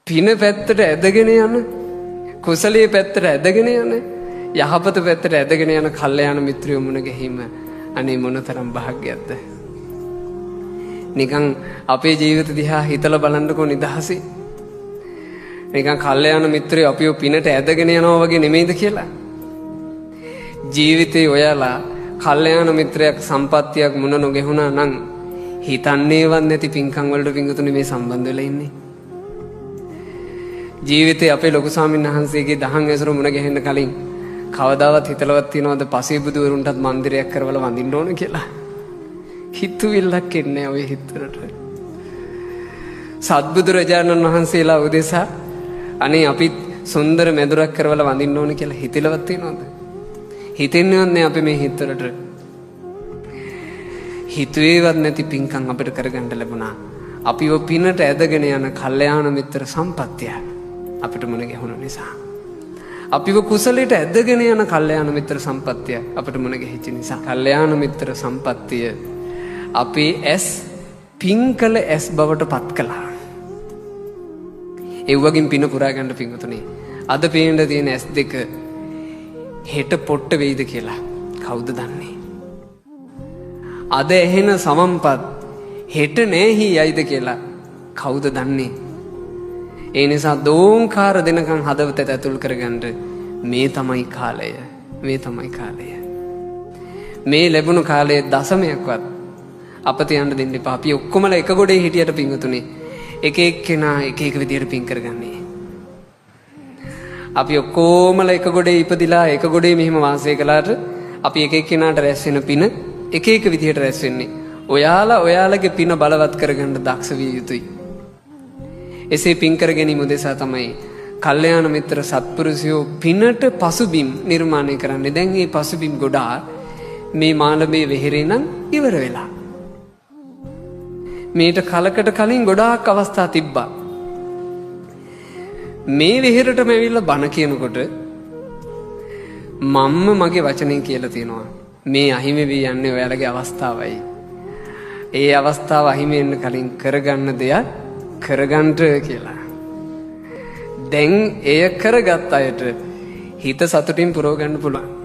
පින පැත්තට ඇදගෙන යන, කුසලයේ පැත්තට ඇදගෙන යන, යහපත පැත්තට ඇදගෙන යන කල්යාණ මිත්‍රයෝ මුණ ගැහිම අනේ මොනතරම් භාග්‍යයක්ද. නිකන් අපේ ජීවිත දිහා හිතලා බලන්නකෝ නිදහසේ. නිකන් කල්යාණ මිත්‍රයෝ අපිව පිනට ඇදගෙන යනවා වගේ නෙමෙයිද කියලා. ජීවිතේ ඔයාලා කල්යාණ මිත්‍රයක් සම්පත්තියක් මුණ නොගෙහුණා නම් හිතන්නේවත් නැති පින්කම් වලට පිංගුතුනි මේ සම්බන්ධ වෙලා ඉන්නේ. ජීවිතේ අපේ ලොකු ස්වාමීන් වහන්සේගේ දහම් ඇසුර මුණ ගැහෙන්න කලින් කවදාවත් හිතලවත් තියනවද පසේබුදුවරුන්ටත් මන්දිරයක් කරවලා වඳින්න ඕන කියලා? හිතුවිල්ලක් එන්නේ ඔය හිතවලට. සත්බුදුරජාණන් වහන්සේලා උදෙසා අනේ අපිත් සුන්දර මෙදුරක් කරවලා වඳින්න ඕන කියලා හිතලවත් තියනවද? හිතෙන්නේවත් නෑ අපි මේ හිතවලට. හිතුවේවත් නැති පින්කම් අපිට කරගන්න ලැබුණා. අපිව පිනට ඇදගෙන යන කල්යාණ මිත්‍ර සම්පත්තිය අපිට මුණ ගැහුණු නිසා. අපිව කුසලයට ඇදගෙන යන කල්යාණ මිත්‍ර සම්පත්තිය අපිට මුණ ගැහිච්ච නිසා. කල්යාණ මිත්‍ර සම්පත්තිය අපේ ඇස් පින්කල ඇස් බවට පත් කළා. ඒ වගේම පින පුරා ගන්න පිංගුතුනේ. අද පේන්න තියෙන ඇස් දෙක හෙට පොට්ට වෙයිද කියලා කවුද දන්නේ? අද එහෙන සමම්පත් හෙට නෑහි යයිද කියලා කවුද දන්නේ? ඒ නිසා දෝංකාර දෙනකන් හදවතට ඇතුල් කරගන්න මේ තමයි කාලය. මේ තමයි කාලය. මේ ලැබුණු කාලයේ දශමයක්වත් අපත යන්න දෙන්න එපා. අපි ඔක්කොමලා එක ගොඩේ හිටියට පිංගුතුනේ එක එක්කෙනා එක එක විදියට පින් කරගන්නේ. අපි ඔක්කොමලා එක ගොඩේ ඉපදිලා එක ගොඩේ මෙහෙම වාසය කළාට අපි එක එක්කෙනාට රැස් වෙන පින එක එක විදියට රැස් වෙන්නේ. ඔයාලගේ පින බලවත් කරගන්න දක්ෂ විය යුතුයි. එසේ පින් කර ගැනීම උදෙසා තමයි කල්යාණ මිත්‍ර සත්පුරුෂයෝ පිනට පසුබිම් නිර්මාණය කරන්නේ. දැන් මේ පසුබිම් ගොඩාක් මේ මාළඹේ වෙහෙරේ නම් ඉවර වෙලා. මේට කලකට කලින් ගොඩාක් අවස්ථා තිබ්බා. මේ වෙහෙරටම ඇවිල්ලා බණ කියනකොට මම්ම මගේ වචනෙන් කියලා තියෙනවා මේ අහිමි වී යන්නේ ඔයාලගේ අවස්ථාවයි. ඒ අවස්ථාව අහිමි වෙන්න කලින් කරගන්න දෙයක් කරගන්න කියලා. දැන් එය කරගත් අයට හිත සතුටින් පුරව ගන්න පුළුවන්.